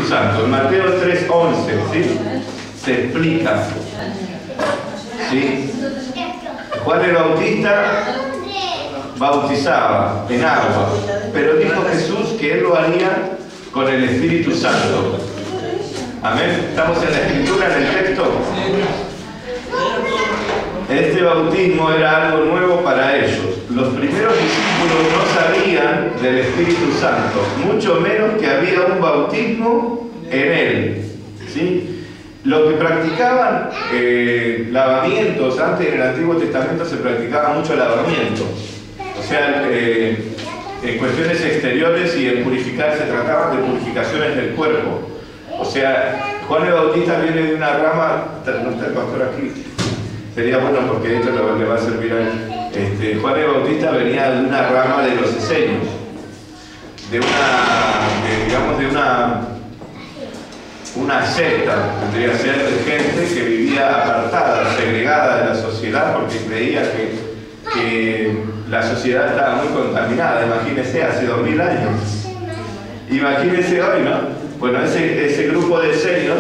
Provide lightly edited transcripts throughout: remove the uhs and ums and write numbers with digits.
Santo. En Mateo 3:11, ¿sí? Se explica, ¿sí? Juan el Bautista bautizaba en agua, pero dijo Jesús que él lo haría con el Espíritu Santo. Amén. ¿Estamos en la escritura, en el texto? Este bautismo era algo nuevo para ellos. Los primeros discípulos no sabían del Espíritu Santo, mucho menos que había un bautismo en él, ¿sí? Los que practicaban lavamientos, antes en el Antiguo Testamento se practicaba mucho lavamiento. O sea, en cuestiones exteriores y en purificar, se trataban de purificaciones del cuerpo. O sea, Juan el Bautista viene de una rama, no está el pastor aquí, sería bueno porque esto le va a servir a él. Juan el Bautista venía de una rama de los esenios, de una secta, tendría que ser de gente que vivía apartada, segregada de la sociedad, porque creía que la sociedad estaba muy contaminada. Imagínense, hace 2000 años. Imagínense hoy, ¿no? Bueno, ese grupo de esenios,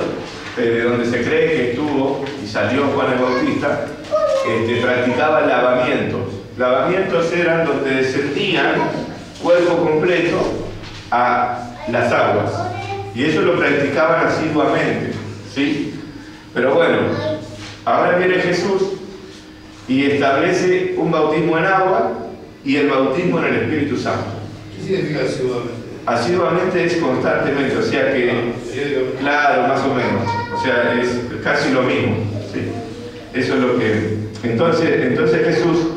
de donde se cree que estuvo y salió Juan el Bautista, practicaba lavamientos. Lavamientos eran donde descendían cuerpo completo a las aguas. Y eso lo practicaban asiduamente, ¿sí? Pero bueno, ahora viene Jesús y establece un bautismo en agua y el bautismo en el Espíritu Santo. ¿Qué significa asiduamente? Asiduamente es constantemente, o sea que, claro, más o menos, o sea, es casi lo mismo, ¿sí? Eso es lo que... Entonces Jesús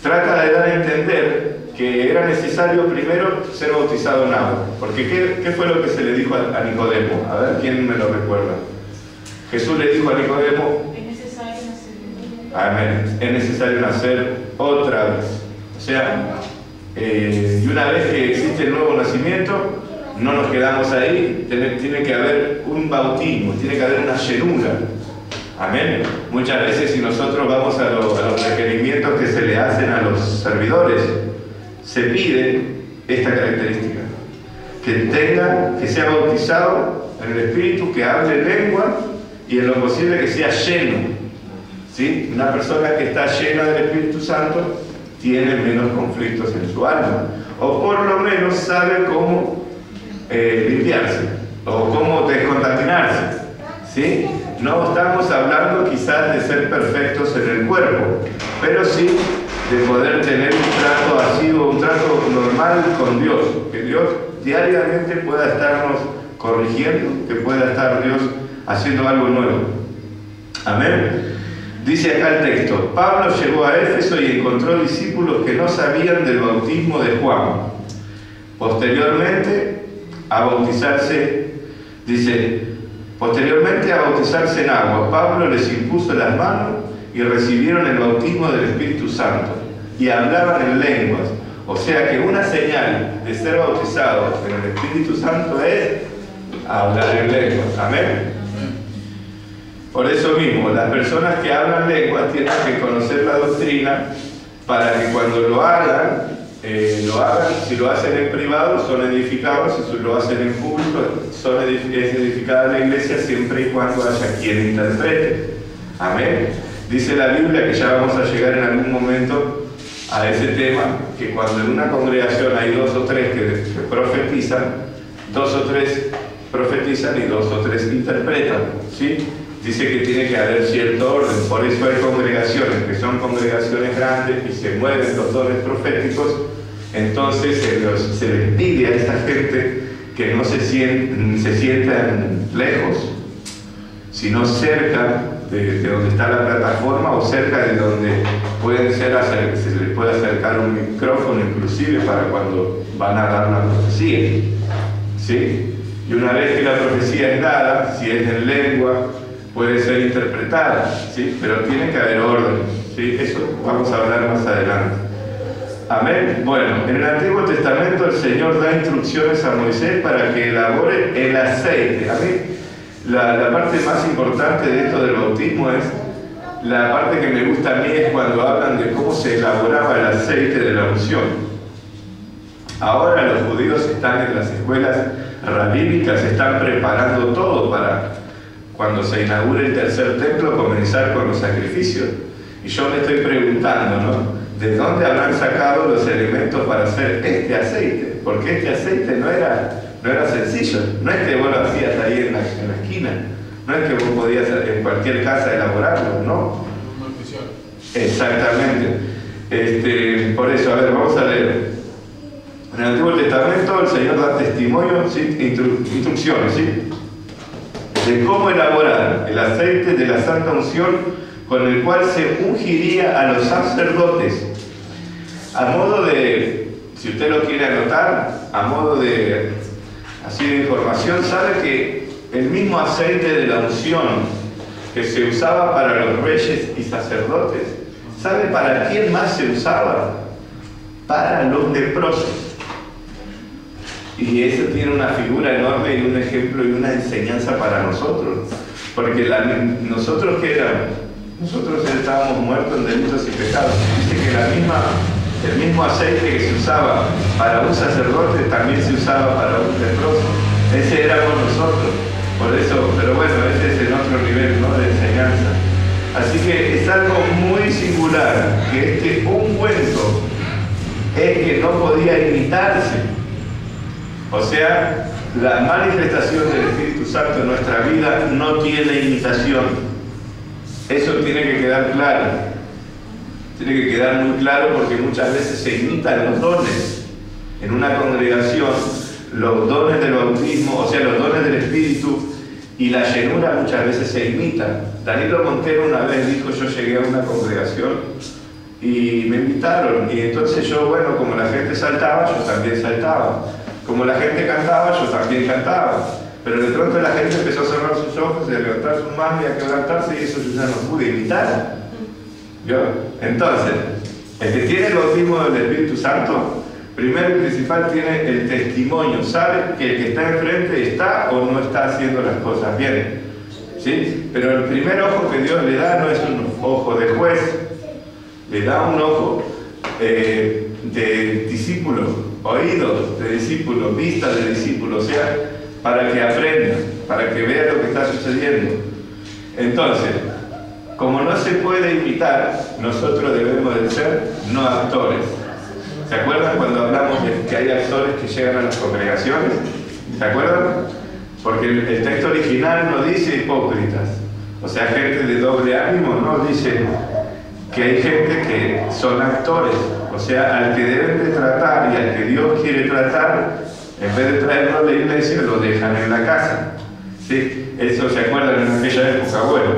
trata de dar a entender que era necesario primero ser bautizado en agua. Porque ¿qué fue lo que se le dijo a Nicodemo? A ver, ¿quién me lo recuerda? Jesús le dijo a Nicodemo: es necesario nacer. Amén. Es necesario nacer otra vez. O sea, y una vez que existe el nuevo nacimiento, no nos quedamos ahí, tiene que haber un bautismo, tiene que haber una llenura. Amén. Muchas veces, si nosotros vamos a los requerimientos que se le hacen a los servidores, se pide esta característica: que sea bautizado en el Espíritu, que hable lengua y en lo posible que sea lleno, ¿sí? Una persona que está llena del Espíritu Santo tiene menos conflictos en su alma, o por lo menos sabe cómo limpiarse o cómo descontaminarse, ¿sí? No estamos hablando quizás de ser perfectos en el cuerpo, pero sí de poder tener un trato asiduo, un trato normal con Dios, que Dios diariamente pueda estarnos corrigiendo, que pueda estar Dios haciendo algo nuevo. Amén. Dice acá el texto: Pablo llegó a Éfeso y encontró discípulos que no sabían del bautismo de Juan. Posteriormente a bautizarse en agua, Pablo les impuso las manos y recibieron el bautismo del Espíritu Santo y hablaban en lenguas. O sea que una señal de ser bautizados en el Espíritu Santo es hablar en lenguas. Amén. Por eso mismo, las personas que hablan lenguas tienen que conocer la doctrina para que cuando lo hagan, si lo hacen en privado son edificados, si lo hacen en público es edificada la iglesia, siempre y cuando haya quien interprete. Amén. Dice la Biblia, que ya vamos a llegar en algún momento a ese tema, que cuando en una congregación hay 2 o 3 que profetizan, 2 o 3 profetizan y 2 o 3 interpretan, ¿sí? Dice que tiene que haber cierto orden. Por eso hay congregaciones que son congregaciones grandes y se mueven los dones proféticos. Entonces se les pide a esta gente que no se sientan lejos, sino cerca de donde está la plataforma o cerca de donde se les puede acercar un micrófono inclusive para cuando van a dar la profecía, ¿sí? Y una vez que la profecía es dada, si es en lengua, puede ser interpretada, ¿sí? Pero tiene que haber orden, ¿sí? Eso vamos a hablar más adelante. Amén. Bueno, en el Antiguo Testamento el Señor da instrucciones a Moisés para que elabore el aceite. A mí, la parte más importante de esto del bautismo es, la parte que me gusta a mí es cuando hablan de cómo se elaboraba el aceite de la unción. Ahora los judíos están en las escuelas rabínicas están preparando todo para, cuando se inaugure el tercer templo, comenzar con los sacrificios. Y yo me estoy preguntando, ¿no? ¿De dónde habrán sacado los elementos para hacer este aceite? Porque este aceite no era sencillo. No es que vos lo hacías ahí en la esquina. No es que vos podías en cualquier casa elaborarlo, ¿no? Exactamente. Por eso, a ver, vamos a leer. En el Antiguo Testamento el Señor da testimonio, ¿sí? Instrucciones, ¿sí? De cómo elaborar el aceite de la santa unción con el cual se ungiría a los sacerdotes. A modo de, si usted lo quiere anotar, a modo de así de información, sabe que el mismo aceite de la unción que se usaba para los reyes y sacerdotes, ¿sabe para quién más se usaba? Para los leprosos. Y eso tiene una figura enorme y un ejemplo y una enseñanza para nosotros. Porque nosotros que éramos, nosotros estábamos muertos en delitos y pecados. Dice que el mismo aceite que se usaba para un sacerdote también se usaba para un leproso. Ese éramos nosotros. Por eso, pero bueno, ese es en otro nivel, ¿no?, de enseñanza. Así que es algo muy singular que este ungüento es que no podía imitarse. O sea, la manifestación del Espíritu Santo en nuestra vida no tiene imitación. Eso tiene que quedar claro. Tiene que quedar muy claro porque muchas veces se imitan los dones. En una congregación, los dones del bautismo, o sea, los dones del Espíritu y la llenura muchas veces se imitan. Danilo Montero una vez dijo, yo llegué a una congregación y me invitaron. Y entonces yo, bueno, como la gente saltaba, yo también saltaba. Como la gente cantaba, yo también cantaba. Pero de pronto la gente empezó a cerrar sus ojos y a levantar sus manos y a quebrantarse, y eso yo ya no pude imitar. Entonces, el que tiene el bautismo del Espíritu Santo, primero y principal tiene el testimonio. Sabe que el que está enfrente está o no está haciendo las cosas bien. ¿Sí? Pero el primer ojo que Dios le da no es un ojo de juez, le da un ojo de discípulo. Oídos de discípulo, vista de discípulo, o sea, para que aprenda, para que vea lo que está sucediendo. Entonces, como no se puede imitar, nosotros debemos de ser no actores. ¿Se acuerdan cuando hablamos de que hay actores que llegan a las congregaciones? ¿Se acuerdan? Porque el texto original no dice hipócritas, o sea, gente de doble ánimo, no dice que hay gente que son actores. O sea, al que deben de tratar y al que Dios quiere tratar, en vez de traerlo a la iglesia, lo dejan en la casa. ¿Sí? Eso se acuerdan en aquella época. Bueno,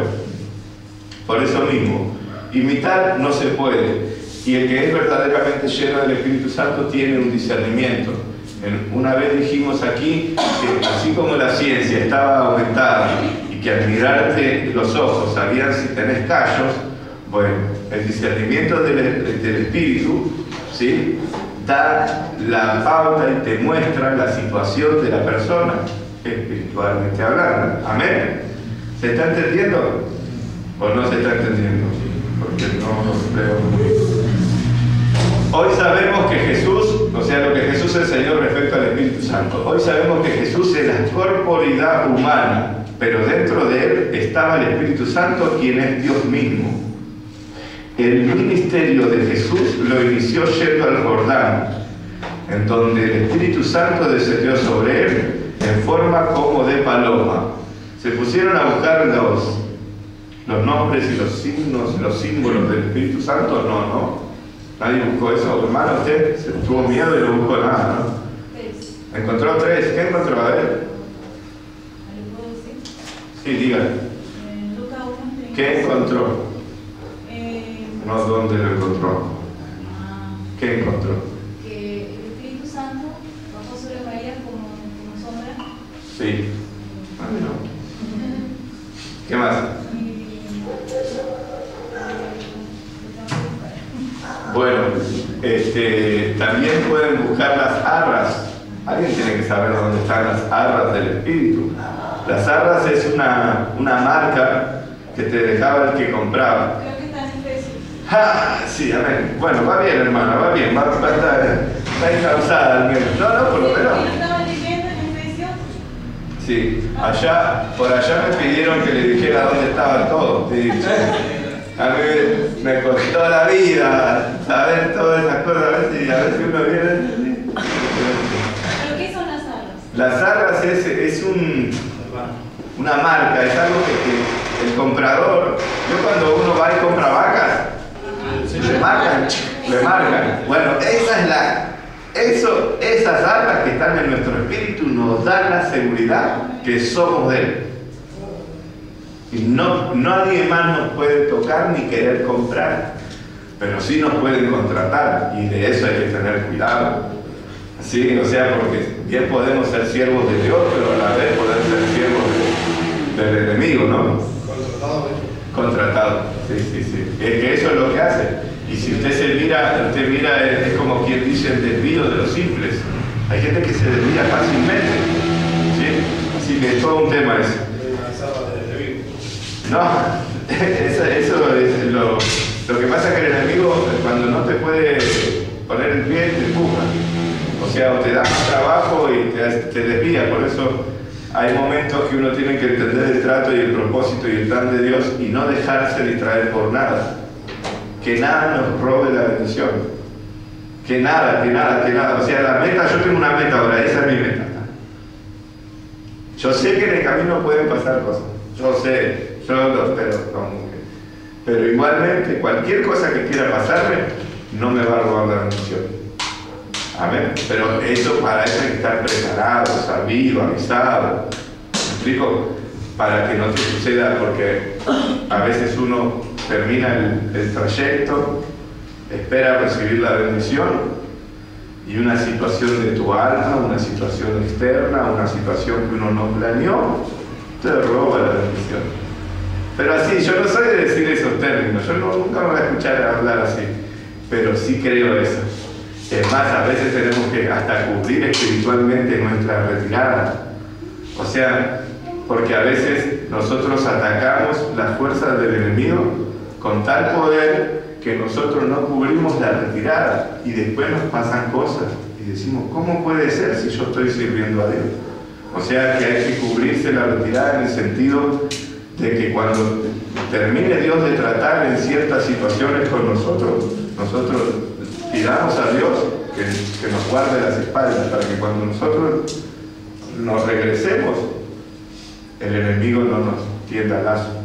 por eso mismo, imitar no se puede. Y el que es verdaderamente lleno del Espíritu Santo tiene un discernimiento. Una vez dijimos aquí que así como la ciencia estaba aumentada y que al mirarte los ojos sabían si tenés callos, bueno, el discernimiento del Espíritu, ¿sí?, da la pauta y te muestra la situación de la persona, espiritualmente hablando. ¿Amén? ¿Se está entendiendo? ¿O no se está entendiendo? Porque no veo muy bien. Hoy sabemos que Jesús, o sea, lo que Jesús enseñó respecto al Espíritu Santo, hoy sabemos que Jesús es la corporidad humana, pero dentro de él estaba el Espíritu Santo, quien es Dios mismo. El ministerio de Jesús lo inició yendo al Jordán, en donde el Espíritu Santo descendió sobre él en forma como de paloma. Se pusieron a buscar los nombres y los signos, los símbolos del Espíritu Santo. No. Nadie buscó eso. Hermano, usted se tuvo miedo y no buscó nada, ¿no? Encontró 3. ¿Qué encontró? A ver. Sí, diga. ¿Qué encontró? No, ¿dónde lo encontró? ¿Qué encontró? Que el Espíritu Santo bajó sobre María como sombra. Sí. No. ¿Qué más? Bueno, también pueden buscar las arras. Alguien tiene que saber dónde están las arras del Espíritu. Las arras es una marca que te dejaba el que compraba. ¡Ah! Sí, amén. Bueno, va bien, hermana, va bien, está encauzada al menos. No, por lo menos. Yo estaba leyendo en Efesios Sí, por allá me pidieron que le dijera dónde estaba todo. Sí. A mí me costó la vida saber todas esas cosas, a ver si uno viene. ¿Pero qué son las arras? Las arras es una marca, es algo que el comprador, yo cuando uno va y compra vacas, le marcan. Bueno, esas arras que están en nuestro espíritu nos dan la seguridad que somos de Él. Y nadie más nos puede tocar ni querer comprar, pero sí nos pueden contratar, y de eso hay que tener cuidado. Sí, o sea, porque bien podemos ser siervos de Dios, pero a la vez podemos ser siervos del enemigo, ¿no? Contratado. Sí. Es que eso es lo que hace. Y si usted mira, es como quien dice el desvío de los simples. Hay gente que se desvía fácilmente, ¿sí? Así que es todo un tema eso. No, eso es lo que pasa, que el enemigo, cuando no te puede poner el pie, te empuja. O sea, o te da más trabajo y te desvía. Por eso hay momentos que uno tiene que entender el trato y el propósito y el plan de Dios y no dejarse distraer por nada. Que nada nos robe la bendición. Que nada. O sea, la meta, yo tengo una meta ahora, esa es mi meta. Yo sé que en el camino pueden pasar cosas. Yo sé. Pero igualmente, cualquier cosa que quiera pasarme, no me va a robar la bendición. Amén. Pero para eso hay que estar preparado, sabido, avisado. ¿Me explico? Para que no te suceda, porque a veces uno termina el trayecto, espera recibir la bendición, y una situación de tu alma, una situación externa, una situación que uno no planeó, te roba la bendición. Pero así, yo no soy de decir esos términos, yo nunca me voy a escuchar hablar así, pero sí creo eso. Es más, a veces tenemos que hasta cubrir espiritualmente nuestra retirada. O sea, porque a veces nosotros atacamos las fuerzas del enemigo con tal poder que nosotros no cubrimos la retirada y después nos pasan cosas y decimos, ¿cómo puede ser si yo estoy sirviendo a Dios? O sea que hay que cubrirse la retirada en el sentido de que cuando termine Dios de tratar en ciertas situaciones con nosotros pidamos a Dios que nos guarde las espaldas, para que cuando nosotros nos regresemos, el enemigo no nos tienda lazo.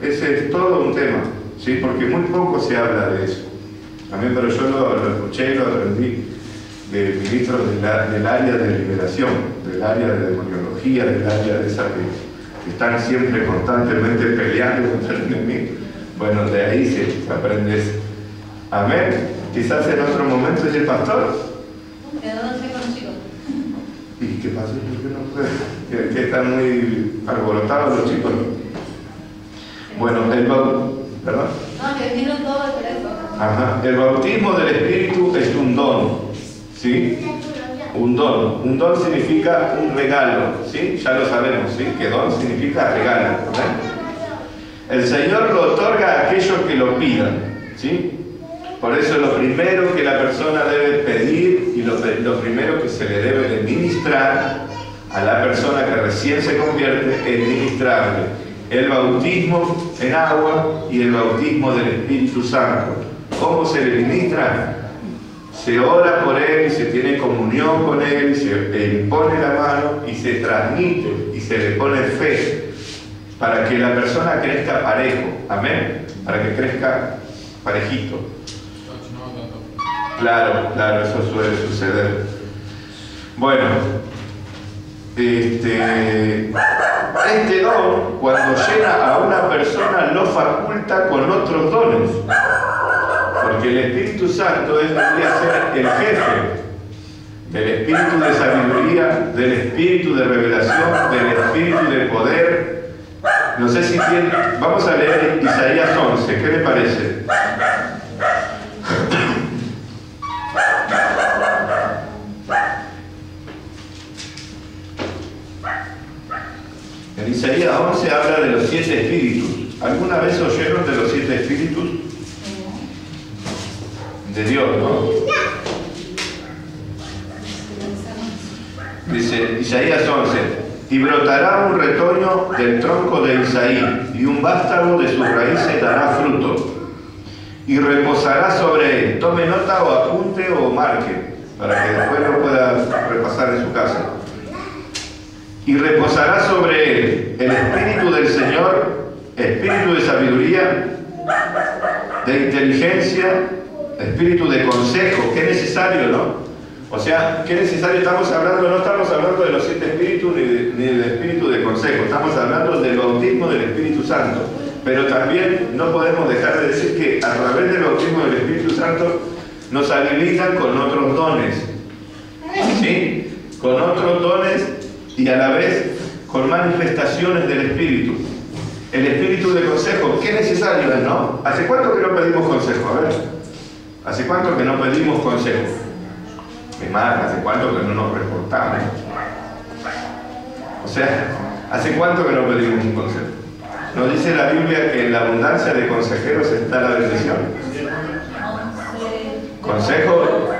Ese es todo un tema, ¿sí? Porque muy poco se habla de eso. También, pero yo lo escuché y lo aprendí de ministros del área de liberación, del área de demoniología, del área de esa que están siempre constantemente peleando contra el enemigo. Bueno, de ahí se aprende eso. Amén. Quizás en otro momento es el pastor. ¿De dónde se conoció? ¿Y qué pasó? ¿Por qué no puede? Que están muy alborotados los chicos. Bueno, ¿perdón? No, que vinieron todos por eso. Ajá. El bautismo del Espíritu es un don, ¿sí? Un don. Un don significa un regalo, ¿sí? Ya lo sabemos, ¿sí? Que don significa regalo, ¿verdad? El Señor lo otorga a aquellos que lo pidan, ¿sí? Por eso lo primero que la persona debe pedir y lo primero que se le debe de ministrar a la persona que recién se convierte es ministrarle el bautismo en agua y el bautismo del Espíritu Santo. ¿Cómo se le ministra? Se ora por él, se tiene comunión con él, se le impone la mano y se transmite y se le pone fe para que la persona crezca parejo, amén, para que crezca parejito. Claro, eso suele suceder. Bueno, este don, cuando llega a una persona, lo faculta con otros dones. Porque el Espíritu Santo debería ser el jefe del espíritu de sabiduría, del espíritu de revelación, del espíritu de poder. No sé si tiene... Vamos a leer Isaías 11, ¿qué le parece? En Isaías 11 habla de los 7 espíritus. ¿Alguna vez oyeron de los 7 espíritus? De Dios, ¿no? Dice Isaías 11, y brotará un retoño del tronco de Isaí, y un vástago de sus raíces dará fruto, y reposará sobre él. Tome nota o apunte o marque, para que después lo pueda repasar en su casa. Y reposará sobre él el Espíritu del Señor, espíritu de sabiduría, de inteligencia, espíritu de consejo. Qué necesario, ¿no? O sea, qué necesario. No estamos hablando de los 7 espíritus ni del espíritu de consejo, estamos hablando del bautismo del Espíritu Santo. Pero también no podemos dejar de decir que a través del bautismo del Espíritu Santo nos habilitan con otros dones, ¿sí? Con otros dones y a la vez con manifestaciones del Espíritu. El Espíritu de consejo, qué necesario es, ¿no? ¿Hace cuánto que no pedimos consejo? A ver, ¿hace cuánto que no pedimos consejo? Es más, ¿hace cuánto que no nos reportamos? O sea, ¿hace cuánto que no pedimos un consejo? Nos dice la Biblia que en la abundancia de consejeros está la bendición. Consejo,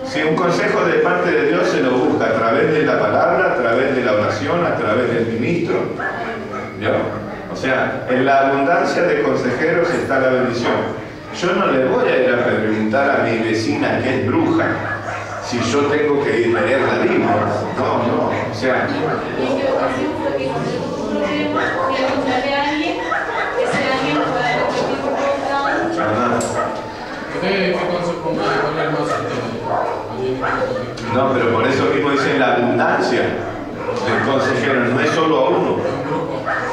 si un consejo de parte de Dios se lo busca a través de la palabra, a través de la oración, a través del ministro, ¿no? O sea, en la abundancia de consejeros está la bendición. Yo no le voy a ir a preguntar a mi vecina que es bruja si yo tengo que ir a leer la Biblia. No, o sea... No, pero por eso mismo dice la abundancia del consejero, no es solo a uno.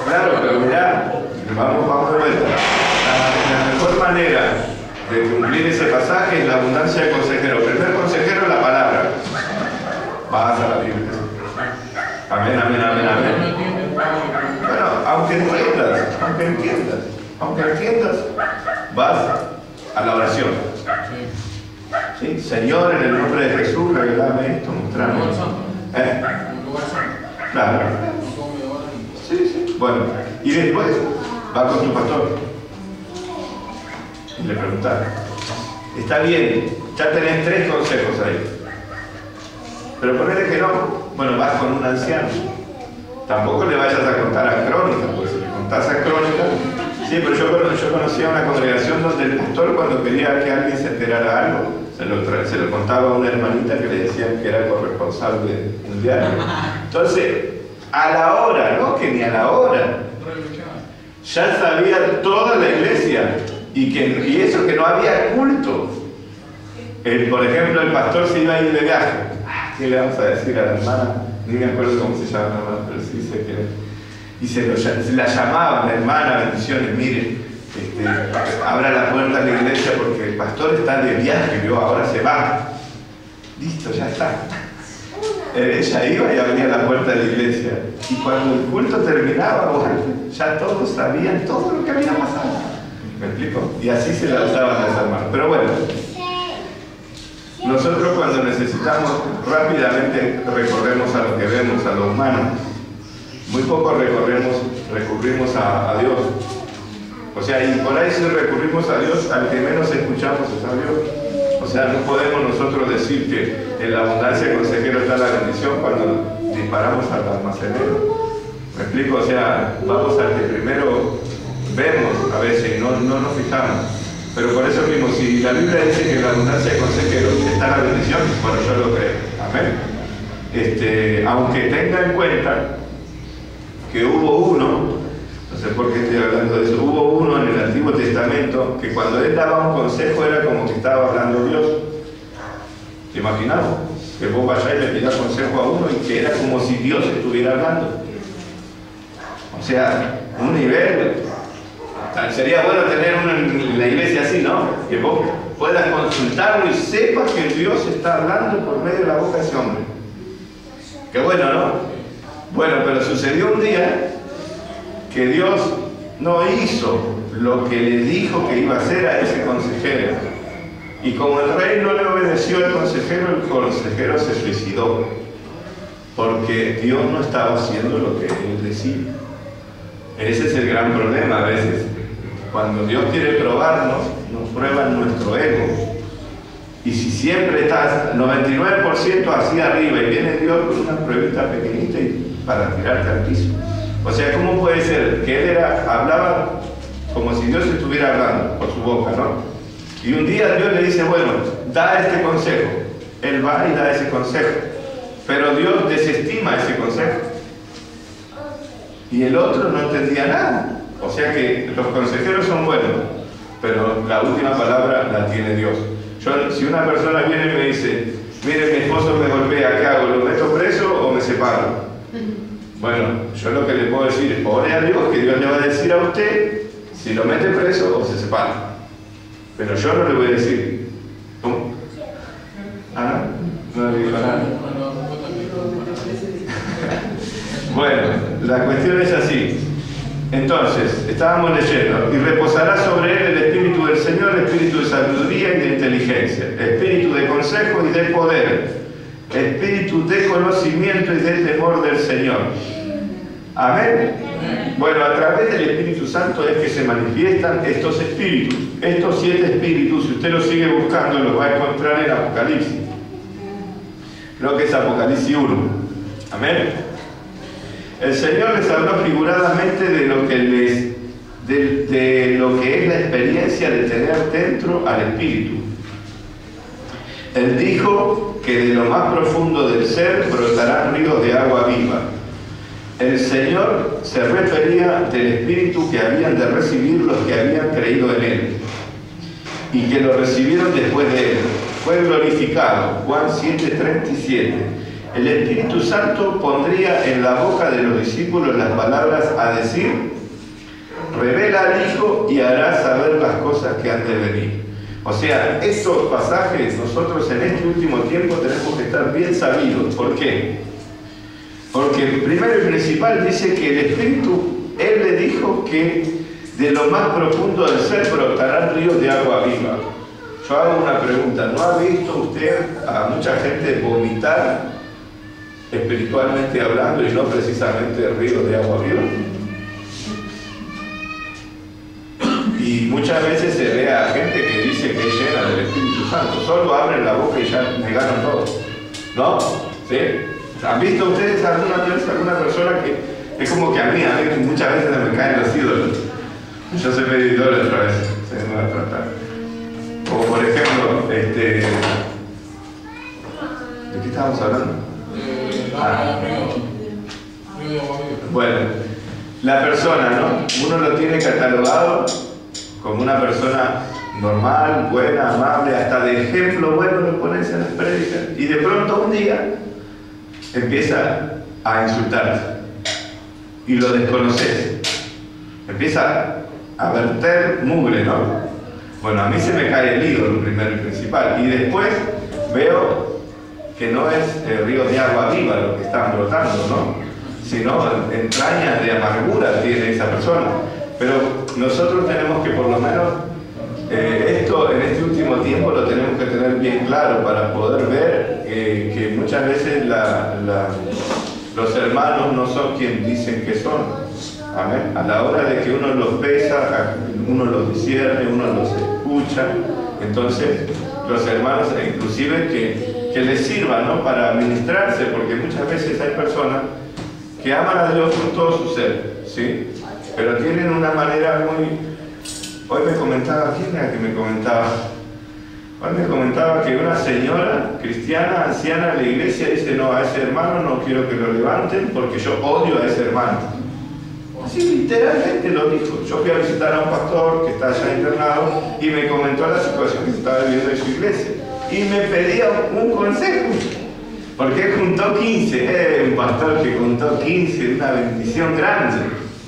Claro, pero mirá, vamos de vuelta. La mejor manera de cumplir ese pasaje es la abundancia del consejero. El primer consejero es la palabra. Vas a la Biblia. Amén. Bueno, aunque entiendas, vas a la oración. ¿Sí? Señor, en el nombre de Jesús, revelame esto, mostrame. Claro. Sí. Bueno, y después va con tu pastor y le preguntas. Está bien, ya tenés 3 consejos ahí. Pero ponele que no. Bueno, vas con un anciano. Tampoco le vayas a contar a Crónica, porque si le contás a Crónica... Sí, pero yo conocía una congregación donde el pastor, cuando quería que alguien se enterara algo, se lo contaba a una hermanita que le decían que era corresponsable mundial. Entonces, a la hora, no que ni a la hora, ya sabía toda la iglesia, y eso que no había culto. Por ejemplo, el pastor se iba a ir de viaje. ¿Qué le vamos a decir a la hermana? Ni me acuerdo cómo se llama la hermana, pero sí sé que... Y se la llamaban, la hermana, bendiciones, mire, abra la puerta de la iglesia porque el pastor está de viaje, ¿vio? Ahora se va. Listo, ya está. Ella iba y abría la puerta de la iglesia. Y cuando el culto terminaba, bueno, ya todos sabían todo lo que había pasado. ¿Me explico? Y así se la usaban las hermanas. Pero bueno, nosotros cuando necesitamos rápidamente recorremos a lo que vemos, a lo humano. Muy poco recurrimos a Dios. O sea, y por ahí si recurrimos a Dios, al que menos escuchamos es a Dios. O sea, no podemos nosotros decir que en la abundancia del consejero está la bendición cuando disparamos al almacenero. ¿Me explico? O sea, vamos al que primero vemos a veces y no nos fijamos. Pero por eso mismo, si la Biblia dice que en la abundancia del consejero está la bendición, bueno, yo lo creo. Amén. Aunque tenga en cuenta que hubo uno, no sé por qué estoy hablando de eso, hubo uno en el Antiguo Testamento que cuando él daba un consejo era como que estaba hablando Dios. ¿Te imaginamos? Que vos vayáis y le pidas consejo a uno y que era como si Dios estuviera hablando. O sea, un nivel. Sería bueno tener uno en la iglesia así, ¿no? Que vos puedas consultarlo y sepas que Dios está hablando por medio de la boca de ese hombre. Qué bueno, ¿no? Bueno, pero sucedió un día que Dios no hizo lo que le dijo que iba a hacer a ese consejero. Y como el rey no le obedeció al consejero, el consejero se suicidó. Porque Dios no estaba haciendo lo que él decía. Ese es el gran problema a veces. Cuando Dios quiere probarnos, nos prueba nuestro ego. Y si siempre estás 99% hacia arriba y viene Dios con una pruebita pequeñita y para tirarte al piso. O sea, ¿cómo puede ser que él hablaba como si Dios estuviera hablando por su boca, ¿no? Y un día Dios le dice, bueno, da este consejo. Él va y da ese consejo. Pero Dios desestima ese consejo. Y el otro no entendía nada. O sea que los consejeros son buenos, pero la última palabra la tiene Dios. Si una persona viene y me dice, mire, mi esposo me golpea, ¿qué hago? ¿Lo meto preso o me separo? Bueno, yo lo que le puedo decir, ore a Dios, que Dios le va a decir a usted si lo mete preso o se separa. Pero yo no le voy a decir. ¿Cómo? ¿Ah, no? No le digo nada. Bueno, la cuestión es así. Entonces, estábamos leyendo, y reposará sobre él el Espíritu del Señor, el Espíritu de sabiduría y de inteligencia, Espíritu de consejo y de poder, Espíritu de conocimiento y de temor del Señor. Amén. Bueno, a través del Espíritu Santo es que se manifiestan estos espíritus. Estos 7 espíritus, si usted los sigue buscando, los va a encontrar en Apocalipsis. Creo que es Apocalipsis 1. Amén. El Señor les habló figuradamente de lo que es la experiencia de tener dentro al Espíritu. Él dijo que de lo más profundo del ser brotarán ríos de agua viva. El Señor se refería del Espíritu que habían de recibir los que habían creído en Él y que lo recibieron después de Él. Fue glorificado. Juan 7:37. El Espíritu Santo pondría en la boca de los discípulos las palabras a decir, revela al Hijo y hará saber las cosas que han de venir. O sea, estos pasajes nosotros en este último tiempo tenemos que estar bien sabidos. ¿Por qué? Porque primero y principal dice que el Espíritu, Él le dijo que de lo más profundo del ser brotarán ríos de agua viva. Yo hago una pregunta, ¿no ha visto usted a mucha gente vomitar espiritualmente hablando y no precisamente ríos de agua viva? Y muchas veces se ve a gente que dice que es llena del Espíritu Santo, solo abren la boca y ya negaron todo, ¿no? ¿Sí? ¿Han visto ustedes alguna vez alguna persona que es como que a mí muchas veces se me caen los ídolos? Yo soy medio ídolo otra vez, se me va a tratar. O por ejemplo, ¿de qué estábamos hablando? Bueno, la persona, ¿no? Uno lo tiene catalogado como una persona normal, buena, amable, hasta de ejemplo bueno lo pones en las prédicas, y de pronto un día empieza a insultarte y lo desconoces, empieza a verter mugre, ¿no? Bueno, a mí se me cae el ídolo primero y principal, y después veo que no es ríos de agua viva lo que están brotando, ¿no? Sino entrañas de amargura tiene esa persona. Pero nosotros tenemos que por lo menos esto en este último tiempo lo tenemos que tener bien claro para poder ver que muchas veces los hermanos no son quien dicen que son. Amén. A la hora de que uno los pesa, uno los discierne, uno los escucha, entonces los hermanos inclusive que les sirva, ¿no? Para ministrarse, porque muchas veces hay personas que aman a Dios con todo su ser, ¿sí? Pero tienen una manera muy... Hoy me comentaba, ¿quién era que me comentaba? Hoy me comentaba que una señora cristiana, anciana de la iglesia, dice, no, a ese hermano no quiero que lo levanten porque yo odio a ese hermano. Así literalmente lo dijo. Yo fui a visitar a un pastor que está allá internado y me comentó la situación que se estaba viviendo en su iglesia. Y me pedía un consejo. Porque juntó 15, un pastor que juntó 15, una bendición grande.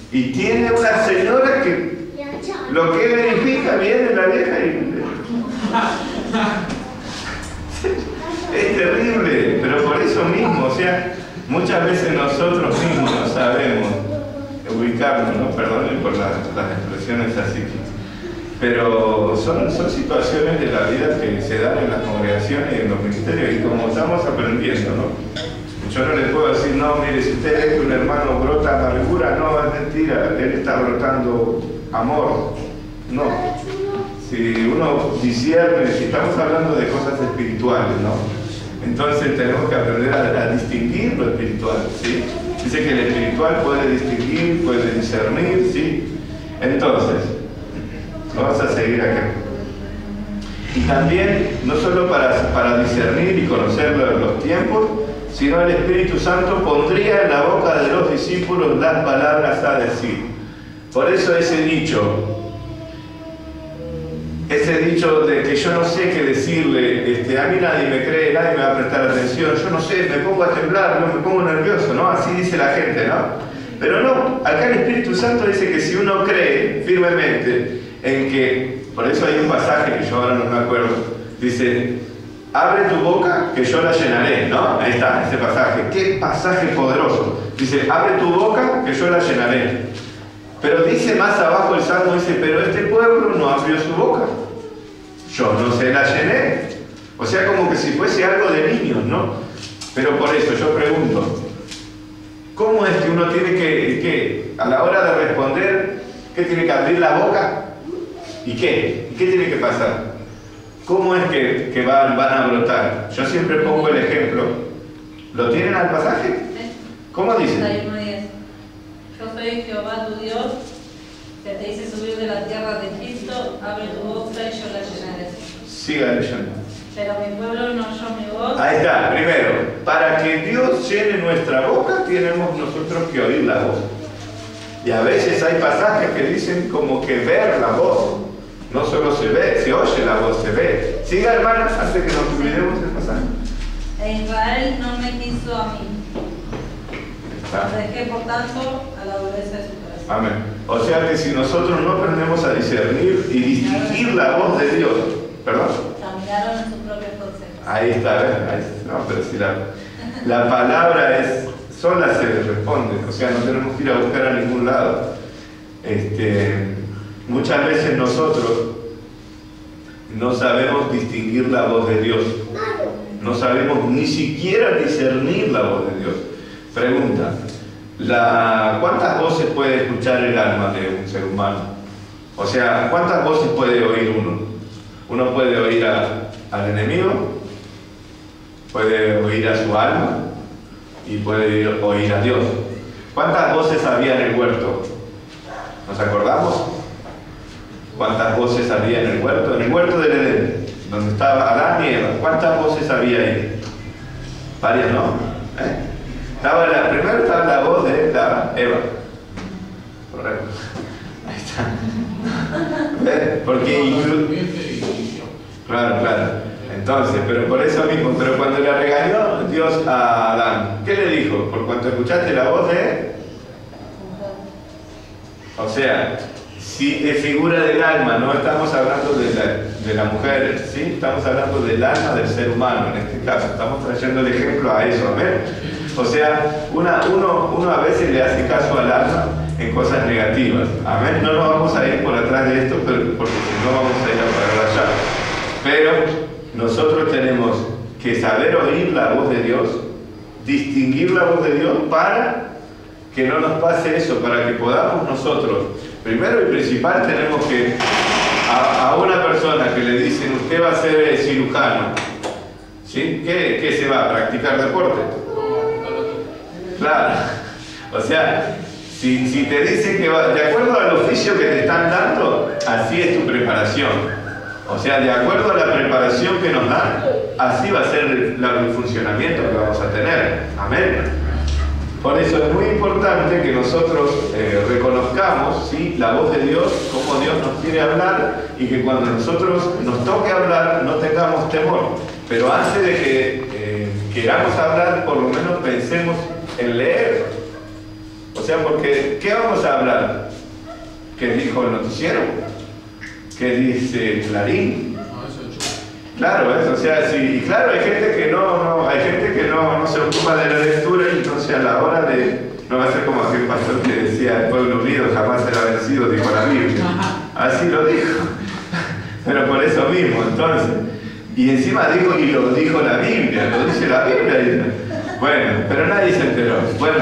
Y tiene una señora que lo que verifica viene la vieja y... Es terrible, pero por eso mismo, o sea, muchas veces nosotros mismos no sabemos ubicarnos, ¿no? Perdonen por las expresiones así, pero son situaciones de la vida que se dan en las congregaciones y en los ministerios, y como estamos aprendiendo, ¿no? Yo no le puedo decir, no, mire, si usted ve que un hermano brota amargura, no, es mentira, él está brotando amor. No. Si uno discierne, si estamos hablando de cosas espirituales, ¿no? Entonces tenemos que aprender a distinguir lo espiritual, ¿sí? Dice que el espiritual puede distinguir, puede discernir, ¿sí? Entonces, vamos a seguir acá. Y también, no solo para discernir y conocer los tiempos, sino el Espíritu Santo pondría en la boca de los discípulos las palabras a decir. Por eso ese dicho de que yo no sé qué decirle, a mí nadie me cree, nadie me va a prestar atención, yo no sé, me pongo a temblar, no me pongo nervioso, ¿no? Así dice la gente, ¿no? Pero no, acá el Espíritu Santo dice que si uno cree firmemente en que, por eso hay un pasaje que yo ahora no me acuerdo, dice, abre tu boca que yo la llenaré, ¿no? Ahí está, ese pasaje. ¡Qué pasaje poderoso! Dice, abre tu boca que yo la llenaré. Pero dice más abajo el Salmo, dice, pero este pueblo no abrió su boca. Yo no se la llené. O sea, como que si fuese algo de niños, ¿no? Pero por eso yo pregunto, ¿cómo es que uno tiene que a la hora de responder, ¿qué tiene que abrir la boca? ¿Y qué? ¿Y qué tiene que pasar? ¿Cómo es que van a brotar? Yo siempre pongo el ejemplo. ¿Lo tienen al pasaje? ¿Cómo dice? 31:10. Yo soy Jehová tu Dios, que te hice subir de la tierra de Egipto, abre tu boca y yo la llenaré. Siga leyendo. Pero mi pueblo no oyó mi voz. Ahí está, primero, para que Dios llene nuestra boca, tenemos nosotros que oír la voz. Y a veces hay pasajes que dicen como que ver la voz. No solo se ve, se oye la voz, se ve. Siga, hermanas, antes que nos olvidemos el pasaje. E Israel no me quiso a mí. Lo dejé, por tanto, a la dureza de su corazón. Amén. O sea que si nosotros no aprendemos a discernir y distinguir la voz de Dios, ¿perdón? Caminaron en sus propios consejos. Ahí está, ¿ves? No, pero si la palabra sola se responde, o sea, no tenemos que ir a buscar a ningún lado. Muchas veces nosotros no sabemos distinguir la voz de Dios. No sabemos ni siquiera discernir la voz de Dios. Pregunta, ¿cuántas voces puede escuchar el alma de un ser humano? O sea, ¿cuántas voces puede oír uno? Uno puede oír al enemigo, puede oír a su alma y puede oír a Dios. ¿Cuántas voces había en el huerto? ¿Nos acordamos? ¿Cuántas voces había en el huerto? En el huerto del Edén, donde estaba Adán y Eva. ¿Cuántas voces había ahí? Varias, ¿no? Primero estaba la voz de Eva. Correcto. Ahí está. Porque claro. Entonces, pero por eso mismo, pero cuando le regañó Dios a Adán, ¿qué le dijo? Por cuanto escuchaste la voz de... O sea, si es figura del alma, no estamos hablando de la mujer, ¿sí? Estamos hablando del alma del ser humano, en este caso. Estamos trayendo el ejemplo a eso, amén. O sea, uno a veces le hace caso al alma en cosas negativas, amén. No nos vamos a ir por atrás de esto, porque si no vamos a ir a parar allá. Pero nosotros tenemos que saber oír la voz de Dios, distinguir la voz de Dios para que no nos pase eso, para que podamos nosotros, primero y principal, tenemos que a una persona que le dicen usted va a ser cirujano, ¿sí? ¿Qué se va a practicar deporte? Claro, o sea, si te dicen que va, de acuerdo al oficio que te están dando, así es tu preparación. O sea, de acuerdo a la preparación que nos dan, así va a ser el funcionamiento que vamos a tener. Amén. Por eso es muy importante que nosotros reconozcamos, ¿sí?, la voz de Dios, cómo Dios nos quiere hablar, y que cuando nosotros nos toque hablar no tengamos temor. Pero antes de que queramos hablar, por lo menos pensemos en leer. O sea, porque ¿qué vamos a hablar? ¿Qué dijo el noticiero? ¿Qué dice Clarín? Claro, o sea, sí, y claro, hay gente que no se ocupa de la lectura, y entonces a la hora de, no va a ser como aquel pastor que decía, el pueblo unido jamás será vencido, dijo la Biblia. Así lo dijo. Pero por eso mismo, entonces, y encima dijo, y lo dijo la Biblia, lo dice la Biblia. Bueno, pero nadie se enteró. Bueno,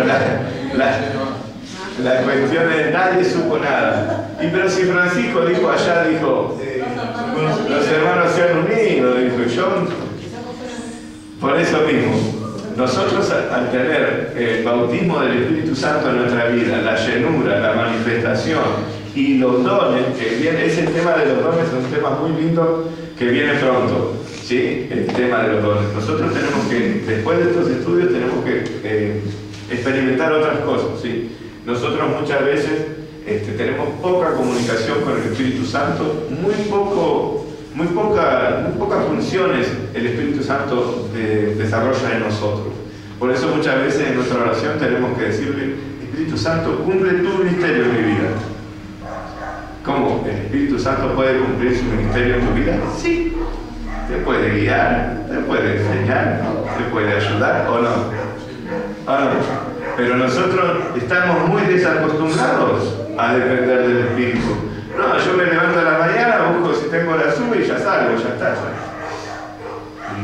la cuestión es, nadie supo nada. Y pero si Francisco dijo allá, dijo, los hermanos se han unido, dijo yo. Por eso mismo, nosotros al tener el bautismo del Espíritu Santo en nuestra vida, la llenura, la manifestación y los dones, que viene, ese tema de los dones es un tema muy lindo que viene pronto, ¿sí? El tema de los dones. Nosotros tenemos que, después de estos estudios, tenemos que experimentar otras cosas, ¿sí? Nosotros muchas veces tenemos poca comunicación con el Espíritu Santo, muy pocas funciones el Espíritu Santo desarrolla en nosotros. Por eso muchas veces en nuestra oración tenemos que decirle: Espíritu Santo, cumple tu ministerio en mi vida. ¿Cómo? ¿El Espíritu Santo puede cumplir su ministerio en tu vida? Sí. Te puede guiar, te puede enseñar, te puede ayudar o no. ¿O no? Pero nosotros estamos muy desacostumbrados a depender del Espíritu. No, yo me levanto a la mañana, busco si tengo la sube y ya salgo, ya está.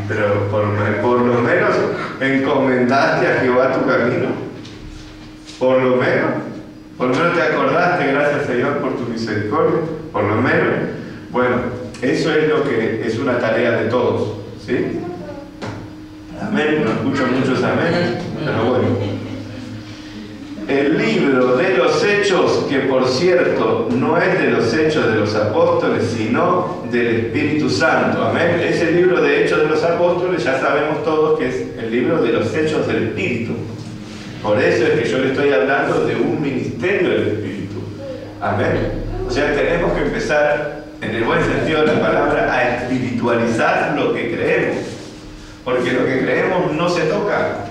Pero por lo menos encomendaste a Jehová tu camino. Por lo menos te acordaste, gracias Señor por tu misericordia. Por lo menos, bueno, eso es lo que es una tarea de todos, ¿sí? Amén, no escucho muchos aménes, pero bueno. El libro de los Hechos, que por cierto no es de los Hechos de los Apóstoles, sino del Espíritu Santo. Amén. Ese libro de Hechos de los Apóstoles ya sabemos todos que es el libro de los Hechos del Espíritu. Por eso es que yo le estoy hablando de un ministerio del Espíritu. Amén. O sea, tenemos que empezar, en el buen sentido de la palabra, a espiritualizar lo que creemos. Porque lo que creemos no se toca.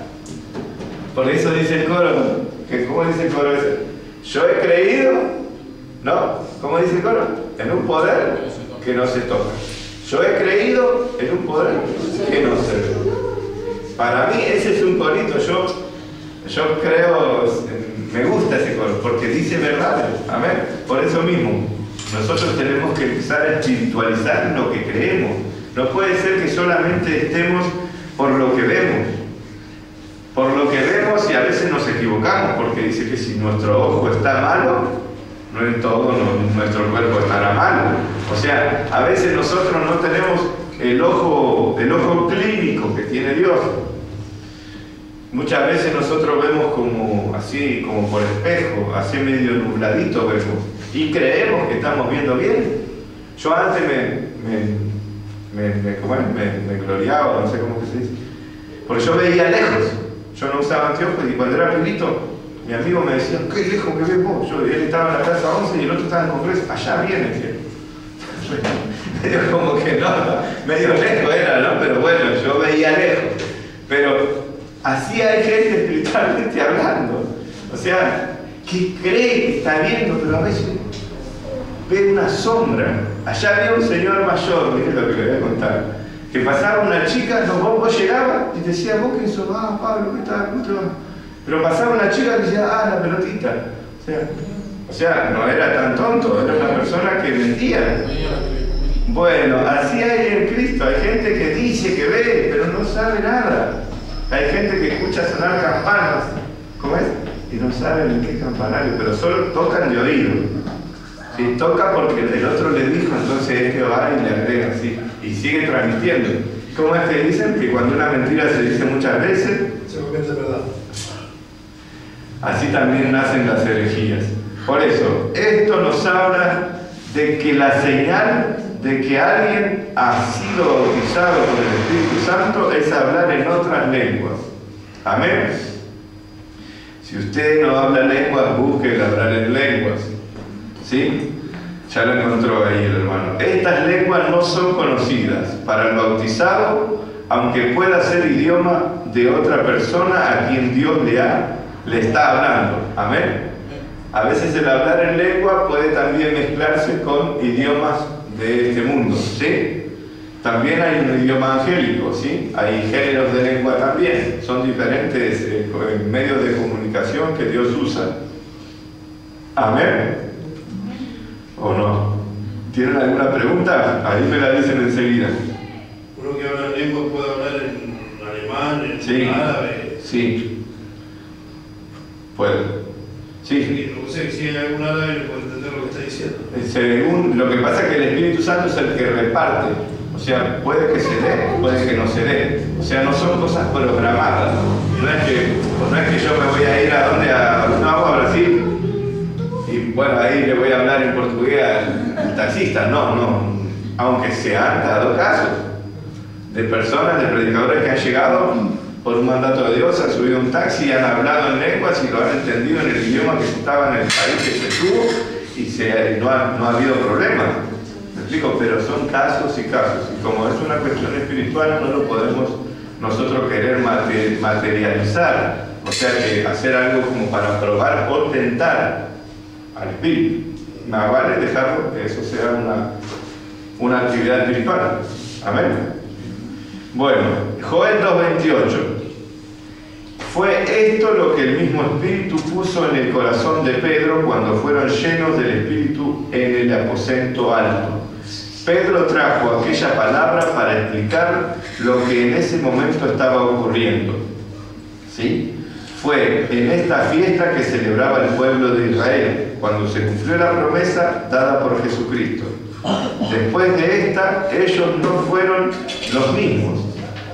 Por eso dice el coro. ¿Cómo dice el coro ese? Yo he creído, ¿no? ¿Cómo dice el coro? En un poder que no se toca. Yo he creído en un poder que no se ve. Para mí ese es un corito, yo creo, me gusta ese coro, porque dice verdad, amén. Por eso mismo, nosotros tenemos que empezar a espiritualizar lo que creemos. No puede ser que solamente estemos por lo que vemos. Por lo que vemos, y a veces nos equivocamos, porque dice que si nuestro ojo está malo, no en todo nuestro cuerpo estará malo. O sea, a veces nosotros no tenemos el ojo clínico que tiene Dios. Muchas veces nosotros vemos como así, como por espejo, así medio nubladito vemos, y creemos que estamos viendo bien. Yo antes me gloriaba, no sé cómo que se dice, porque yo veía lejos. Yo no usaba anteojos y cuando era pibito, mi amigo me decía: ¿qué lejos que ves vos? Él estaba en la plaza 11 y el otro estaba en el Congreso. Allá viene, medio como que no, medio lejos era, ¿no? Pero bueno, yo veía lejos. Pero así hay gente espiritualmente hablando. O sea, que cree que está viendo, pero a veces ve una sombra. Allá había un señor mayor, miren lo que le voy a contar. Que pasaba una chica, vos llegabas y te decía: ¿vos qué sos? Ah, Pablo, ¿qué tal? ¿Cómo te va? Pero pasaba una chica y decía: ah, la pelotita. O sea, no era tan tonto, era una persona que mentía. Bueno, así hay en Cristo. Hay gente que dice que ve, pero no sabe nada. Hay gente que escucha sonar campanas, ¿cómo es? Y no saben en qué campanario, pero solo tocan de oído. Si toca porque el otro le dijo, entonces este va y le agrega así. Y sigue transmitiendo. ¿Cómo es que dicen? Que cuando una mentira se dice muchas veces, se convierte en verdad. Así también nacen las herejías. Por eso, esto nos habla de que la señal de que alguien ha sido bautizado por el Espíritu Santo es hablar en otras lenguas. Amén. Si usted no habla lenguas, busque el hablar en lenguas. ¿Sí? Ya lo encontró ahí el hermano. Estas lenguas no son conocidas para el bautizado, aunque pueda ser idioma de otra persona a quien Dios le está hablando. Amén. A veces el hablar en lengua puede también mezclarse con idiomas de este mundo, ¿sí? También hay un idioma angélico, ¿sí? Hay géneros de lengua también. Son diferentes medios de comunicación que Dios usa. Amén. ¿O no? ¿Tienen alguna pregunta? Ahí me la dicen enseguida. Uno que habla en lengua puede hablar en alemán, en árabe. Sí. Puede. Sí. No sé si hay algún árabe que puede entender lo que está diciendo. Según, lo que pasa es que el Espíritu Santo es el que reparte. O sea, puede que se dé, puede que no se dé. O sea, no son cosas programadas. No es que yo me voy a ir a Brasil y bueno, ahí le voy a hablar en portugués al taxista. No. Aunque se han dado casos de personas, de predicadores que han llegado por un mandato de Dios, han subido un taxi y han hablado en lenguas y lo han entendido en el idioma que estaba en el país que se tuvo y no ha habido problema. ¿Me explico? Pero son casos y casos. Y como es una cuestión espiritual, no lo podemos nosotros querer materializar. O sea, que hacer algo como para probar o tentar al espíritu. Más vale dejarlo que eso sea una actividad espiritual. Amén. Bueno, Joel 2:28. Fue esto lo que el mismo Espíritu puso en el corazón de Pedro cuando fueron llenos del Espíritu en el aposento alto. Pedro trajo aquella palabra para explicar lo que en ese momento estaba ocurriendo. ¿Sí? Fue en esta fiesta que celebraba el pueblo de Israel, cuando se cumplió la promesa dada por Jesucristo. Después de esta, ellos no fueron los mismos.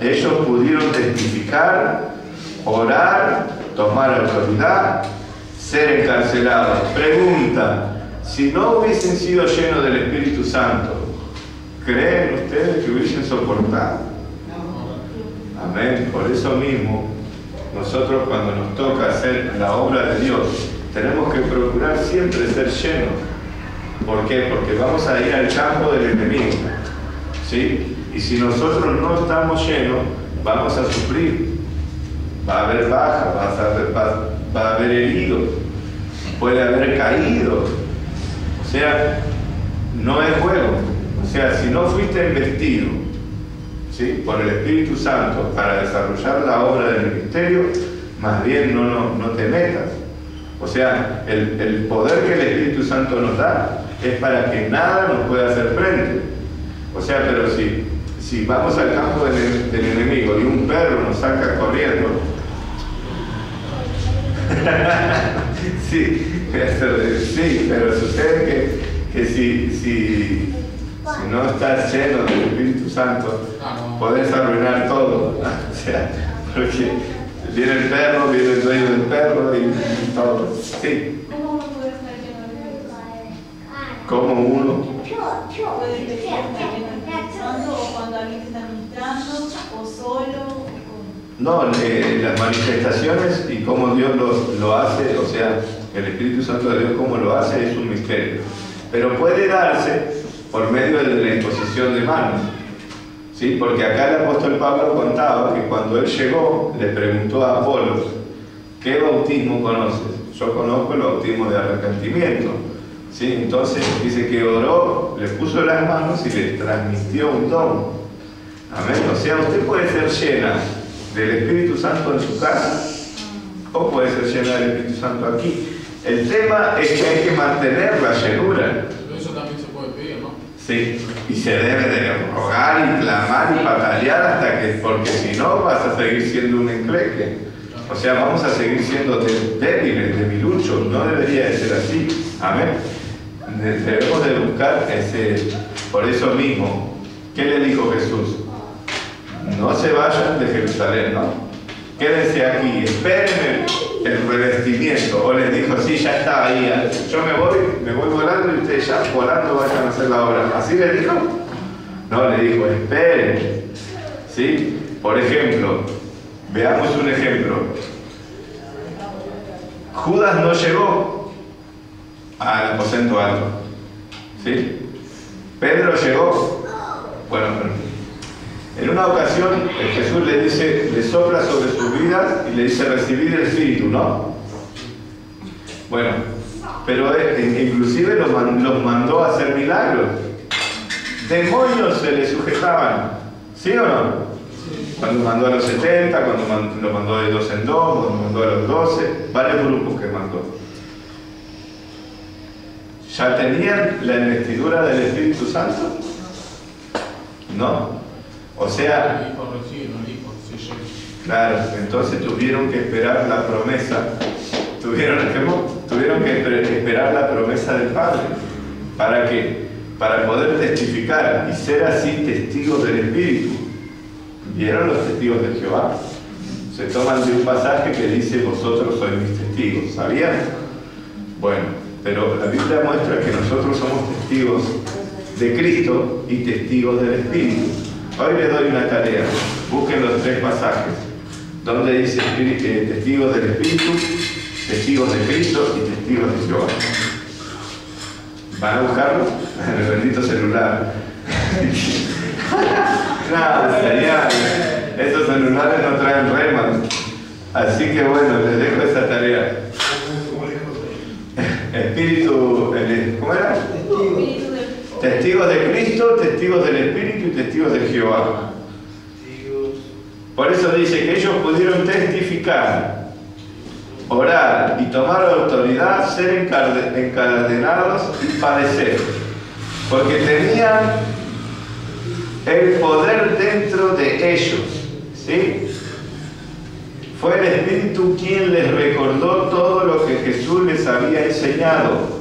Ellos pudieron testificar, orar, tomar autoridad, ser encarcelados. Pregunta: si no hubiesen sido llenos del Espíritu Santo, ¿creen ustedes que hubiesen soportado? Amén. Por eso mismo, nosotros cuando nos toca hacer la obra de Dios, tenemos que procurar siempre ser llenos. ¿Por qué? Porque vamos a ir al campo del enemigo, ¿sí? Y si nosotros no estamos llenos, vamos a sufrir. Va a haber baja, va a haber heridos, puede haber caído. O sea, no es juego. O sea, si no fuiste investido, ¿sí?, por el Espíritu Santo para desarrollar la obra del ministerio, más bien no te metas. O sea, el poder que el Espíritu Santo nos da es para que nada nos pueda hacer frente. O sea, pero si vamos al campo del enemigo y un perro nos saca corriendo, sí, pero sucede que si no estás lleno del Espíritu Santo, podés arruinar todo. O sea, porque viene el perro, viene el dueño del perro y todo. Sí. ¿Cómo uno puede estar lleno del Espíritu Santo? Como uno. ¿Puede estar lleno del Espíritu Santo o cuando alguien te está ministrando o solo? No, las manifestaciones y cómo Dios lo hace, o sea, el Espíritu Santo de Dios cómo lo hace es un misterio. Pero puede darse por medio de la imposición de manos. ¿Sí? Porque acá el apóstol Pablo contaba que cuando él llegó, le preguntó a Apolo: ¿qué bautismo conoces? Yo conozco el bautismo de arrepentimiento. ¿Sí? Entonces dice que oró, le puso las manos y le transmitió un don. Amén. O sea, usted puede ser llena del Espíritu Santo en su casa o puede ser llena del Espíritu Santo aquí. El tema es que hay que mantener la llenura. Pero eso también se puede pedir, ¿no? Sí, y se debe de rogar y clamar y batallar hasta que, porque si no vas a seguir siendo un encleque. O sea, vamos a seguir siendo débiles, debiluchos. No debería de ser así. Amén. Debemos de buscar por eso mismo. ¿Qué le dijo Jesús? No se vayan de Jerusalén, ¿no? Quédense aquí, esperen el revestimiento. O les dijo: sí, ya está ahí, yo me voy volando y ustedes ya volando vayan a hacer la obra. ¿Así le dijo? No, le dijo: esperen. ¿Sí? Por ejemplo, veamos un ejemplo. Judas no llegó al aposento alto. ¿Sí? Pedro llegó. Bueno, en una ocasión Jesús le sopla sobre sus vidas y le dice: recibid el Espíritu, ¿no? Bueno, pero inclusive los mandó a hacer milagros. Demonios se le sujetaban, ¿sí o no? Cuando mandó a los 70, cuando lo mandó de 2 en 2, cuando mandó a los 12, varios grupos que mandó. ¿Ya tenían la investidura del Espíritu Santo? No. O sea, claro, entonces tuvieron que esperar la promesa. Tuvieron que esperar la promesa del Padre. ¿Para qué? para poder testificar y ser así testigos del Espíritu. ¿Vieron los testigos de Jehová? Se toman de un pasaje que dice: vosotros sois mis testigos. ¿Sabían? Bueno, pero la Biblia muestra que nosotros somos testigos de Cristo y testigos del Espíritu. Hoy les doy una tarea. Busquen los 3 pasajes donde dice testigos del Espíritu, testigos de Cristo y testigos de Jehová. ¿Van a buscarlo? En el bendito celular. No, señal. Estos celulares no traen remas. Así que bueno, les dejo esa tarea. Espíritu, ¿cómo era? Testigos de Cristo, testigos del Espíritu y testigos de Jehová. Por eso dice que ellos pudieron testificar, orar y tomar autoridad, ser encadenados y padecer, porque tenían el poder dentro de ellos, ¿sí? Fue el Espíritu quien les recordó todo lo que Jesús les había enseñado.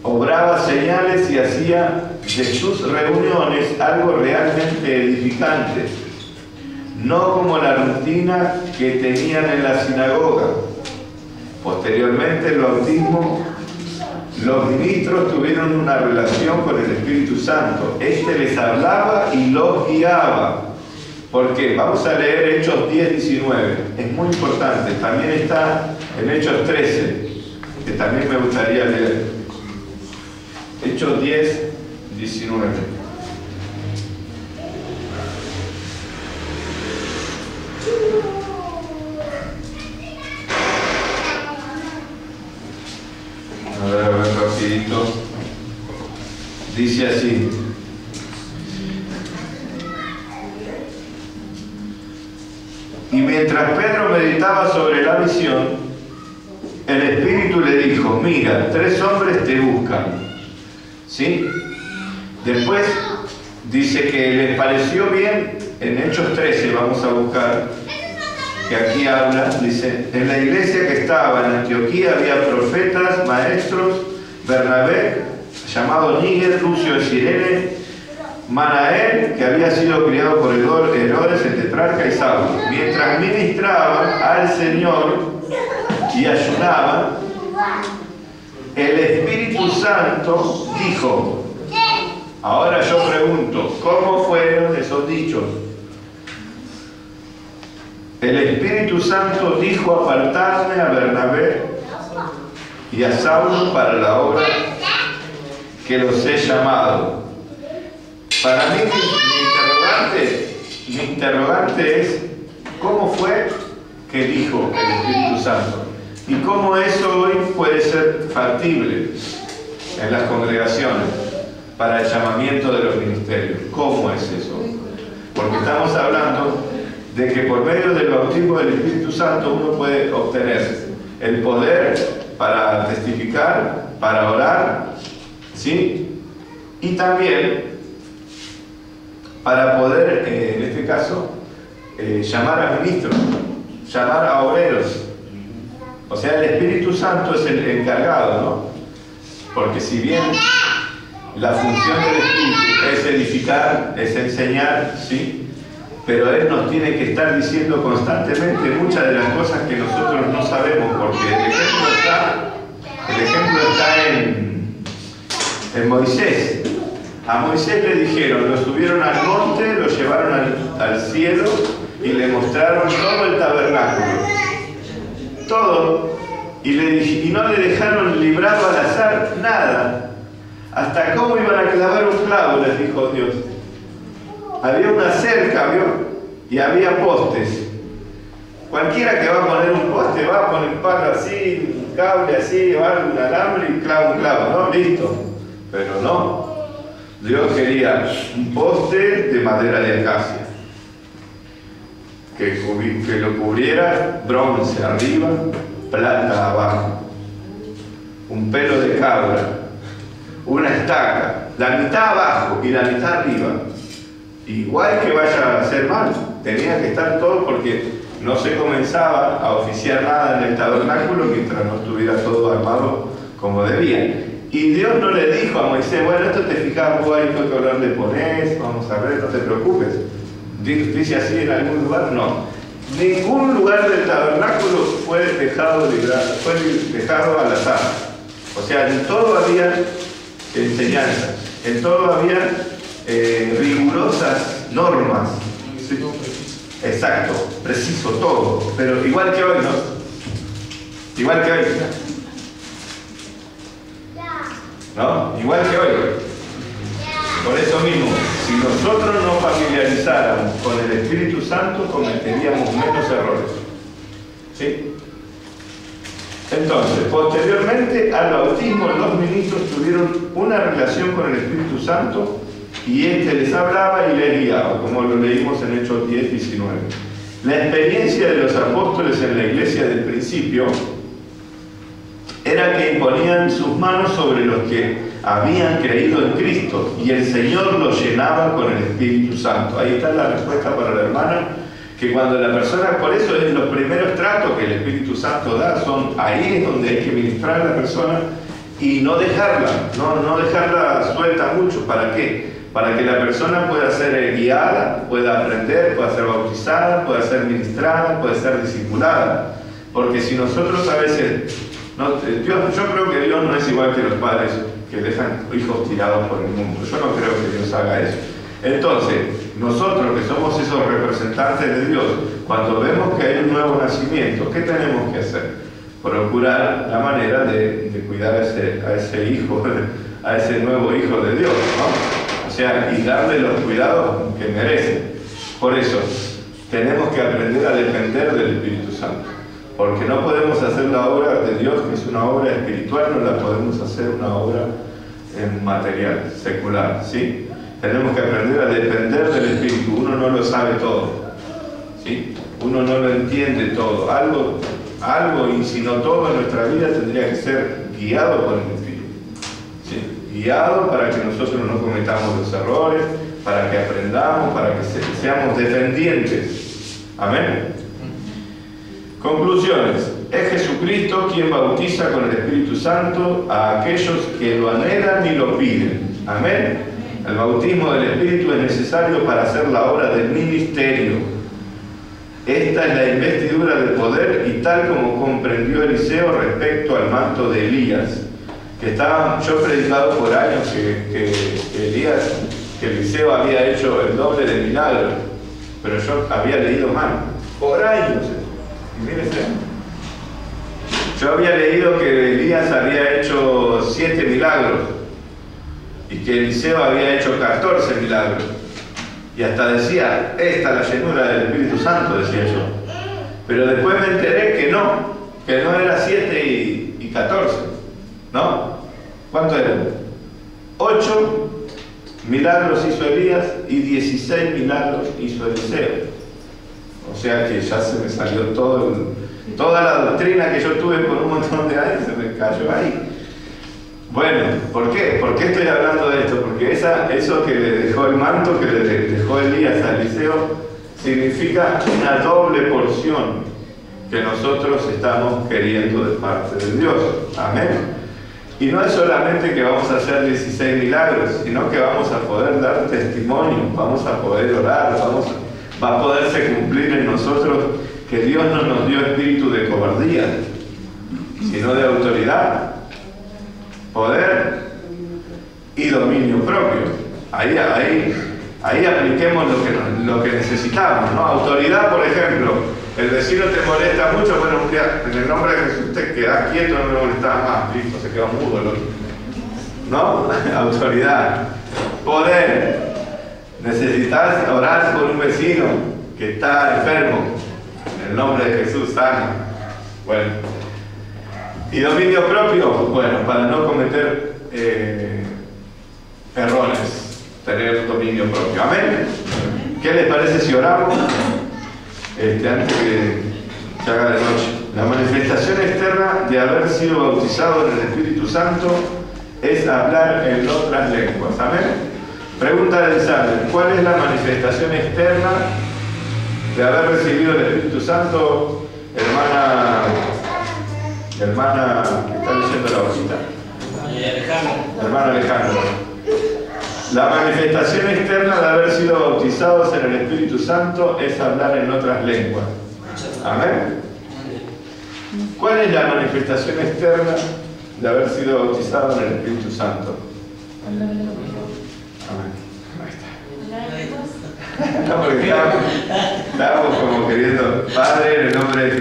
Obraba señales y hacía de sus reuniones algo realmente edificante, no como la rutina que tenían en la sinagoga. Posteriormente el bautismo, los ministros tuvieron una relación con el Espíritu Santo. Este les hablaba y los guiaba. ¿Por qué? Vamos a leer Hechos 10:19. Es muy importante. También está en Hechos 13, que también me gustaría leer. Hechos 10:19. A ver, rapidito. Dice así: y mientras Pedro meditaba sobre la visión, el Espíritu le dijo: mira, 3 hombres te buscan. ¿Sí? Después dice que les pareció bien, en Hechos 13 vamos a buscar, que aquí habla, dice: en la iglesia que estaba en Antioquía había profetas, maestros, Bernabé, llamado Níger, Lucio de Cirene, Manaén, que había sido criado por Herodes el tetrarca, y Saulo. Mientras ministraban al Señor y ayunaban, el Espíritu Santo dijo. Ahora yo pregunto, ¿cómo fueron esos dichos? El Espíritu Santo dijo: apartarme a Bernabé y a Saulo para la obra que los he llamado. Para mí mi interrogante es: ¿cómo fue que dijo el Espíritu Santo? ¿Y cómo eso hoy puede ser factible en las congregaciones para el llamamiento de los ministerios? ¿Cómo es eso? Porque estamos hablando de que por medio del bautismo del Espíritu Santo uno puede obtener el poder para testificar, para orar, ¿sí? Y también para poder, en este caso, llamar a ministros, llamar a obreros. O sea, el Espíritu Santo es el encargado, ¿no? Porque si bien la función del Espíritu es edificar, es enseñar, ¿sí? Pero Él nos tiene que estar diciendo constantemente muchas de las cosas que nosotros no sabemos, porque el ejemplo está en Moisés. A Moisés le dijeron, lo subieron al monte, lo llevaron al cielo y le mostraron todo el tabernáculo. Todo, y no le dejaron librado al azar nada. Hasta cómo iban a clavar un clavo, les dijo Dios. Había una cerca, ¿vio? Y había postes. Cualquiera que va a poner un poste va a poner un palo así, un cable así, va un alambre y clava un clavo, ¿no? Listo. Pero no. Dios quería un poste de madera de acacia, que lo cubriera bronce arriba, plata abajo, un pelo de cabra, una estaca, la mitad abajo y la mitad arriba. Igual que vaya a ser mal, tenía que estar todo, porque no se comenzaba a oficiar nada en el tabernáculo mientras no estuviera todo armado como debía. Y Dios no le dijo a Moisés, bueno, esto te fijas vos ahí, qué color le pones, vamos a ver, no te preocupes. Dice así en algún lugar, no. Ningún lugar del tabernáculo fue dejado al azar. O sea, en todo había enseñanza, en todo había rigurosas normas. ¿Sí? Exacto, preciso, todo. Pero igual que hoy, ¿no? Igual que hoy. ¿No? Igual que hoy. Por eso mismo, si nosotros nos familiarizáramos con el Espíritu Santo, cometeríamos menos errores. ¿Sí? Entonces, posteriormente al bautismo, los ministros tuvieron una relación con el Espíritu Santo y éste les hablaba y les guiaba, como lo leímos en Hechos 10:19. La experiencia de los apóstoles en la iglesia del principio era que imponían sus manos sobre los que habían creído en Cristo y el Señor los llenaba con el Espíritu Santo. Ahí está la respuesta para la hermana, que cuando la persona, por eso es los primeros tratos que el Espíritu Santo da, ahí es donde hay que ministrar a la persona y no dejarla, no dejarla suelta mucho. ¿Para qué? Para que la persona pueda ser guiada, pueda aprender, pueda ser bautizada, pueda ser ministrada, pueda ser discipulada. Porque si nosotros a veces, yo creo que Dios no es igual que los padres que dejan hijos tirados por el mundo. Yo no creo que Dios haga eso. Entonces, nosotros que somos esos representantes de Dios, cuando vemos que hay un nuevo nacimiento, ¿qué tenemos que hacer? Procurar la manera de cuidar a ese hijo, a ese nuevo hijo de Dios, ¿no? O sea, y darle los cuidados que merece. Por eso, tenemos que aprender a depender del Espíritu Santo. Porque no podemos hacer la obra de Dios, que es una obra espiritual, no la podemos hacer una obra material, secular, ¿sí? Tenemos que aprender a depender del Espíritu. Uno no lo sabe todo, ¿sí? Uno no lo entiende todo. Algo, y si no todo en nuestra vida tendría que ser guiado por el Espíritu, ¿sí? Guiado para que nosotros no cometamos los errores, para que aprendamos, para que seamos dependientes. Amén. Conclusiones. Es Jesucristo quien bautiza con el Espíritu Santo a aquellos que lo anhelan y lo piden. Amén. El bautismo del Espíritu es necesario para hacer la obra del ministerio. Esta es la investidura del poder y tal como comprendió Eliseo respecto al manto de Elías. Yo he predicado por años que Eliseo había hecho el doble de milagros, pero yo había leído mal. Por años. Mírense. Yo había leído que Elías había hecho 7 milagros y que Eliseo había hecho 14 milagros. Y hasta decía, esta es la llenura del Espíritu Santo, decía yo. Pero después me enteré que no era 7 y 14. ¿No? ¿Cuánto eran? 8 milagros hizo Elías y 16 milagros hizo Eliseo. O sea que ya se me salió toda la doctrina que yo tuve por un montón de años, se me cayó ahí. Bueno, ¿por qué? ¿Por qué estoy hablando de esto? Porque eso que le dejó el manto, que le dejó Elías a Eliseo, significa una doble porción que nosotros estamos queriendo de parte de Dios. Amén. Y no es solamente que vamos a hacer 16 milagros, sino que vamos a poder dar testimonio, vamos a poder orar, va a poderse cumplir en nosotros que Dios no nos dio espíritu de cobardía, sino de autoridad, poder y dominio propio. Ahí apliquemos lo que necesitamos, ¿no? Autoridad, por ejemplo, el vecino te molesta mucho, bueno, en el nombre de Jesús te quedás quieto, no me molestás más, listo, se quedó mudo, ¿no? Autoridad. Poder. Necesitas orar por un vecino que está enfermo. En el nombre de Jesús, sana. Bueno. Y dominio propio, bueno, para no cometer errores, tener dominio propio. Amén. ¿Qué les parece si oramos? Antes que se haga de noche. La manifestación externa de haber sido bautizado en el Espíritu Santo es hablar en otras lenguas. Amén. Pregunta del examen: ¿cuál es la manifestación externa de haber recibido el Espíritu Santo? Hermana que está leyendo la hojita. Hermano Alejandro. La manifestación externa de haber sido bautizados en el Espíritu Santo es hablar en otras lenguas. Amén. ¿Cuál es la manifestación externa de haber sido bautizados en el Espíritu Santo? Amén. Ahí está. No, porque estábamos como queriendo, Padre, en el nombre de